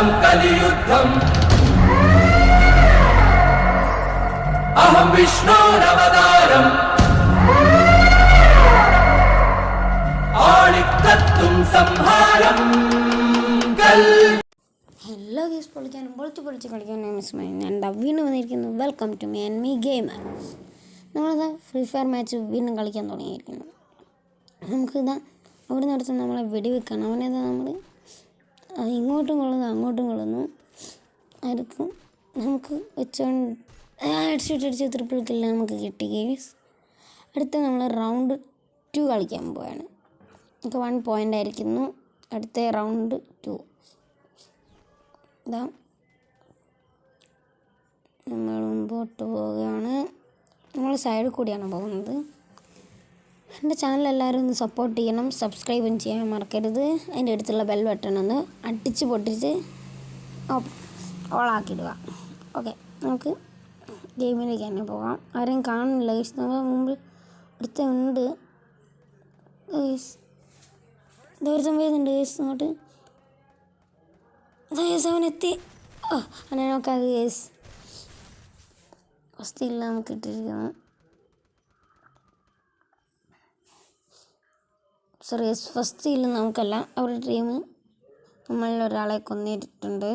कलियुद्धं कलियुद्धं अहं विष्णोरवतारम् आलिक्तत्तुं संहारं hello guys പൊളിക്കാനും പൊളിച്ച് കളിക്കാനും ഞാൻ വീണ്ടും വന്നിരിക്കുന്നു. Welcome to me and me gamer. നമ്മളിതാ ഫ്രീ ഫയർ മാച്ച് വീണ്ടും കളിക്കാൻ തുടങ്ങിയിരിക്കുന്നു. നമുക്കിതാ അവിടെ നിന്ന് അടുത്ത് നമ്മളെ വെടിവെക്കണം. അവനേതാ നമ്മൾ ഇങ്ങോട്ടും കൊള്ളുന്നു അങ്ങോട്ടും കൊള്ളുന്നു ആയിരിക്കും. നമുക്ക് അടിച്ച് ട്രിപ്പിൾ കില്ല് നമുക്ക് കിട്ടി ഗെയിംസ്. അടുത്ത് നമ്മൾ റൗണ്ട് 2 കളിക്കാൻ പോവുകയാണ്. നമുക്ക് 1 പോയിൻ്റ് ആയിരിക്കുന്നു. അടുത്ത റൗണ്ട് 2 ഇതാ നമ്മൾ മുമ്പോട്ട് പോവുകയാണ്. നമ്മൾ സൈഡിൽ കൂടിയാണ് പോകുന്നത്. എൻ്റെ ചാനൽ എല്ലാവരും ഒന്ന് സപ്പോർട്ട് ചെയ്യണം, സബ്സ്ക്രൈബും ചെയ്യാൻ മറക്കരുത്. അതിൻ്റെ അടുത്തുള്ള ബെൽ ബട്ടൺ ഒന്ന് അടിച്ച് പൊട്ടിച്ച് ഓളാക്കിയിടുക. ഓക്കെ, നമുക്ക് ഗെയിമിലേക്ക് തന്നെ പോകാം. ആരെയും കാണുന്നില്ല ഗൈസ്. നമ്മൾ മുമ്പിൽ ഉണ്ട് ഗൈസ്. ദൂരത്തും വരുന്നുണ്ട് ഗൈസ്. അങ്ങോട്ട് അവനെത്തി. അവനെ നോക്കാം ഗൈസ്. ഫസ്റ്റ് ഇല്ല നമുക്ക് ഇട്ടിരിക്കുന്നു. സോറി ഗൈസ്, ഫസ്റ്റ് ഇല്ല നമുക്കല്ല. അവരുടെ ടീം നമ്മളിൽ ഒരാളെ കൊന്നിട്ടുണ്ട്.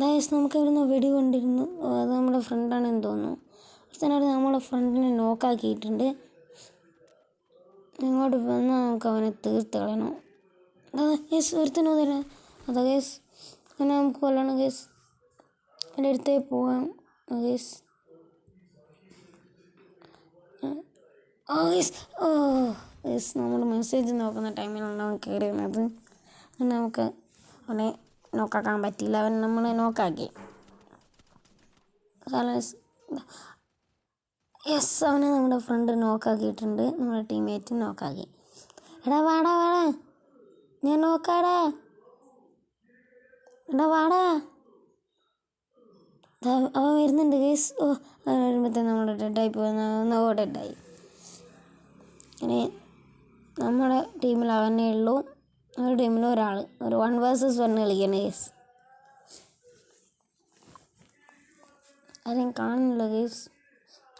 ഗൈസ് നമുക്ക് ഇവിടുന്ന് വെടി കൊണ്ടിരുന്നു. അത് നമ്മുടെ ഫ്രണ്ടാണെന്ന് തോന്നുന്നു. അടുത്തനായിട്ട് നമ്മളെ ഫ്രണ്ടിനെ നോക്കാക്കിയിട്ടുണ്ട്. ഇങ്ങോട്ട് വന്നാൽ നമുക്ക് അവനെ തീർത്ത് കളയണം. ഗേസ് ഒരുത്തനോ തരാം. അതാ ഗേസ്, അങ്ങനെ നമുക്ക് കൊല്ലണം ഗേസ്. എൻ്റെ അടുത്തേ പോകാം ഗേസ്. ഗേസ് നമ്മൾ മെസ്സേജ് നോക്കുന്ന ടൈമിലാണ് അവൻ കയറി വന്നത്. അങ്ങനെ നമുക്ക് അവനെ നോക്കാക്കാൻ പറ്റിയില്ല. അവൻ നമ്മളെ നോക്കാക്കി. യെസ്, അവനെ നമ്മുടെ ഫ്രണ്ട് നോക്കാക്കിയിട്ടുണ്ട്. നമ്മുടെ ടീംമേറ്റ് നോക്കാക്കി. എടാ വാടാ ഞാൻ നോക്കാടാ. എടാ വാടാ. അവൻ വരുന്നുണ്ട് ഗേസ്. അവൻ വരുമ്പോഴത്തേന് നമ്മൾ ഡെഡായി പോകുന്ന ഡെഡായി. ഇനി നമ്മുടെ ടീമിൽ അവനേ ഉള്ളൂ. നമ്മുടെ ടീമിൽ ഒരാൾ ഒരു 1 vs 1 കളിക്കണം ഗേസ്. ആരെയും കാണുന്നില്ല ഗേസ്.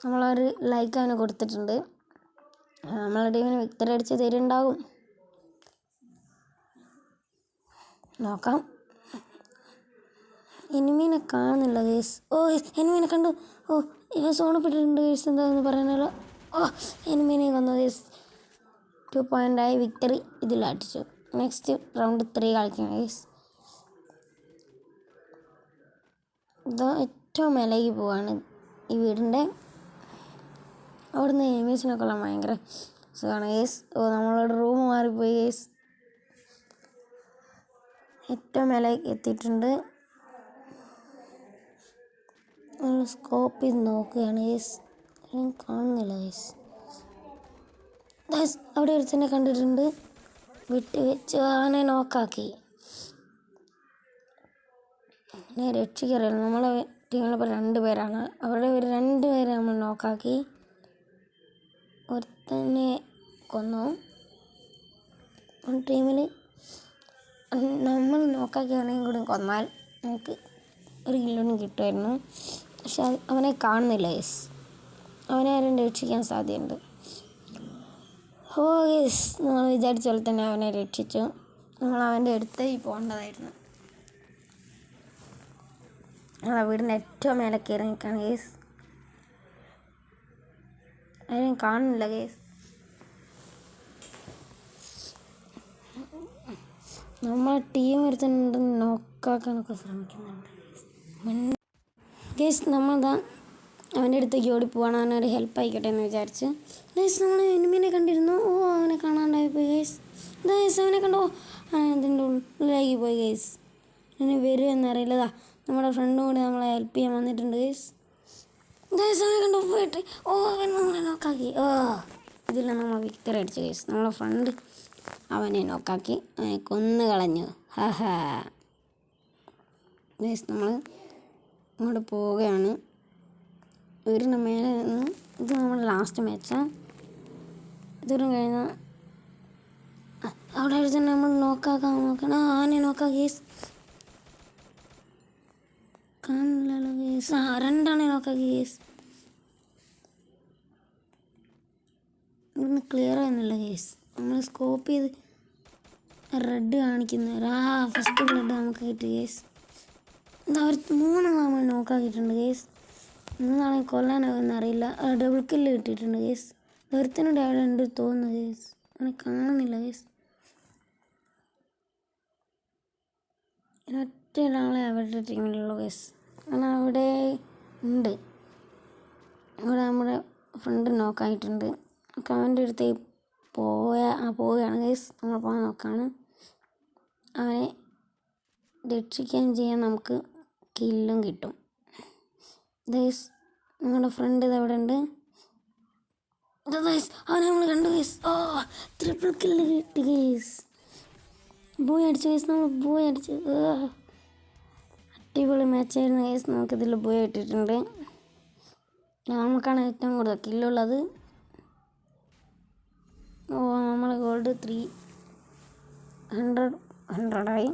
നമ്മളൊരു ലൈക്ക് അവന് കൊടുത്തിട്ടുണ്ട്. നമ്മളെ ടീമിന് വിക്ടറി അടിച്ച് തരുന്നുണ്ടാവും. നോക്കാം. എനിമീനെ കാണുന്നില്ല ഗേസ്. എനിമീനെ കണ്ടു. ഇവൻ സോണപ്പെട്ടിട്ടുണ്ട് ഗേസ്. എന്താണെന്ന് പറയാനല്ലോ. എനിമീനെ കൊന്നു ഗേസ്. 2 പോയിൻ്റായി. വിക്ടറി ഇതിലടിച്ചു. നെക്സ്റ്റ് റൗണ്ട് 3 കളിക്കണം ഗേസ്. ഇത് ഏറ്റവും മേലേക്ക് പോവാണ് ഈ വീടിൻ്റെ. അവിടുന്ന് എനിമീസിനൊക്കെ ഉള്ള ഭയങ്കര സുഖമാണ് ഗേസ്. നമ്മളോട് റൂം മാറിപ്പോയി ഗേസ്. ഏറ്റവും മേലേക്ക് എത്തിയിട്ടുണ്ട്. നമ്മൾ സ്കോപ്പ് ചെയ്ത് നോക്കുകയാണ് ഗേസ്. കാണുന്നില്ല ഗേസ്. അവിടെ ഒരു തന്നെ കണ്ടിട്ടുണ്ട്. വെച്ച് അവനെ നോക്കാക്കി. എന്നെ രക്ഷിക്കറിയില്ല. നമ്മളെ ടീമിലിപ്പോൾ 2 പേരാണ്. അവരുടെ 2 പേരെ നമ്മൾ നോക്കാക്കി. ഒരുത്തന്നെ കൊന്നു. ടീമിൽ നമ്മൾ നോക്കാക്കിയാണെങ്കിൽ കൂടി കൊന്നാൽ നമുക്ക് 1 കിലോന് കിട്ടുമായിരുന്നു. പക്ഷെ അവനെ കാണുന്നില്ല ഗേസ്. അവനെ ആരും രക്ഷിക്കാൻ സാധ്യതയുണ്ട്. ഗേസ്, നമ്മൾ വിചാരിച്ച പോലെ തന്നെ അവനെ രക്ഷിച്ചു. നമ്മൾ അവൻ്റെ അടുത്തേക്ക് പോകേണ്ടതായിരുന്നു. നമ്മളെ വീടിൻ്റെ ഏറ്റവും മേലെ കയറി നിൽക്കുകയാണ് ഗേസ്. ആരും കാണുന്നില്ല ഗേസ്. നമ്മളെ ടീം ഒരുത്തനുണ്ടെന്ന് നോക്കാക്കാനൊക്കെ ശ്രമിക്കുന്നുണ്ട് ഗേസ്. നമ്മളിതാ അവൻ്റെ അടുത്തേക്ക് ഓടിപ്പോവാണ്. അവനൊരു ഹെൽപ്പ് ആയിക്കോട്ടെ എന്ന് വിചാരിച്ച് ഗേസ്. നമ്മൾ എനിമീനെ കണ്ടിരുന്നു. അവനെ കാണാണ്ടായി പോയി ഗേസ്. ഗേസ് അവനെ കണ്ടോ. അതിൻ്റെ ഉള്ളിലേക്ക് പോയി ഗേസ്. അവന് വരും എന്നറിയില്ലതാ. നമ്മുടെ ഫ്രണ്ടും കൂടി നമ്മളെ ഹെൽപ്പ് ചെയ്യാൻ വന്നിട്ടുണ്ട് ഗേസ്. ഗേസ് അവനെ കണ്ടോ പോയിട്ട്. അവൻ നമ്മളെ നോക്കാക്കി. ഇതിൽ നമ്മൾ വിക്ടറി അടിച്ചു ഗേസ്. നമ്മളെ ഫ്രണ്ട് അവനെ നോക്കാക്കി. അവനെ കൊന്നു കളഞ്ഞു. ഗേസ് നമ്മൾ ഇങ്ങോട്ട് പോവുകയാണ്. വീടിൻ്റെ മേലെ നിന്ന്. ഇത് നമ്മുടെ ലാസ്റ്റ് മാച്ചാണ്. ഇതൊരു കഴിഞ്ഞാൽ അവിടെ വെച്ച് നമ്മൾ നോക്കണം. ആനെ നോക്കാം കേസ്. കാണില്ലല്ലോ കേസ്. രണ്ടാണെ നോക്കാം കേസ്. ഇവിടുന്ന് ക്ലിയർ ആകുന്നില്ല കേസ്. നമ്മൾ സ്കോപ്പ് ചെയ്ത് റെഡ് കാണിക്കുന്ന ഫസ്റ്റ് ബ്ലഡ് നമുക്ക് കിട്ടി കേസ്. എന്താ അവർ 3 നമ്മൾ നോക്കാക്കിയിട്ടുണ്ട് കേസ്. 3 കൊല്ലാനാകുമെന്ന് അറിയില്ല. ഡബിൾ കില്ല് കിട്ടിയിട്ടുണ്ട് കേസ്. ഒരുത്തിനോട് അവിടെ ഉണ്ട് തോന്നുന്നു കേസ്. അവനെ കാണുന്നില്ല കേസ്. ഒറ്റ ഒരാളെ അവരുടെ ടീമിലുള്ളൂ കേസ്. കാരണം അവിടെ ഉണ്ട്. അവിടെ നമ്മുടെ ഫ്രണ്ട് നോക്കായിട്ടുണ്ട്. അവൻ്റെ അടുത്തേക്ക് പോവുകയാണ് കേസ്. നമ്മൾ പോകാൻ നോക്കാണ്. അവനെ രക്ഷിക്കുകയും ചെയ്യാൻ നമുക്ക് കില്ലും കിട്ടും ഗൈസ്. നിങ്ങളുടെ ഫ്രണ്ട് ഇതവിടെ ഉണ്ട് ഗൈസ്. അവനെ നമ്മൾ കണ്ടു ഗൈസ്. ട്രിപ്പിൾ കില്ല് കിട്ടി ഗൈസ്. ബോയ് അടിച്ചു ഗൈസ്. നമ്മൾ ബോയ് അടിച്ചു. അടിപൊളി മാച്ചായിരുന്നു ഗൈസ്. നമുക്കിതിൽ ബോയ് ഇട്ടിട്ടുണ്ട്. നമുക്കാണ് ഏറ്റവും കൂടുതൽ കില്ലുള്ളത്. നമ്മളെ ഗോൾഡ് 300 ആയി.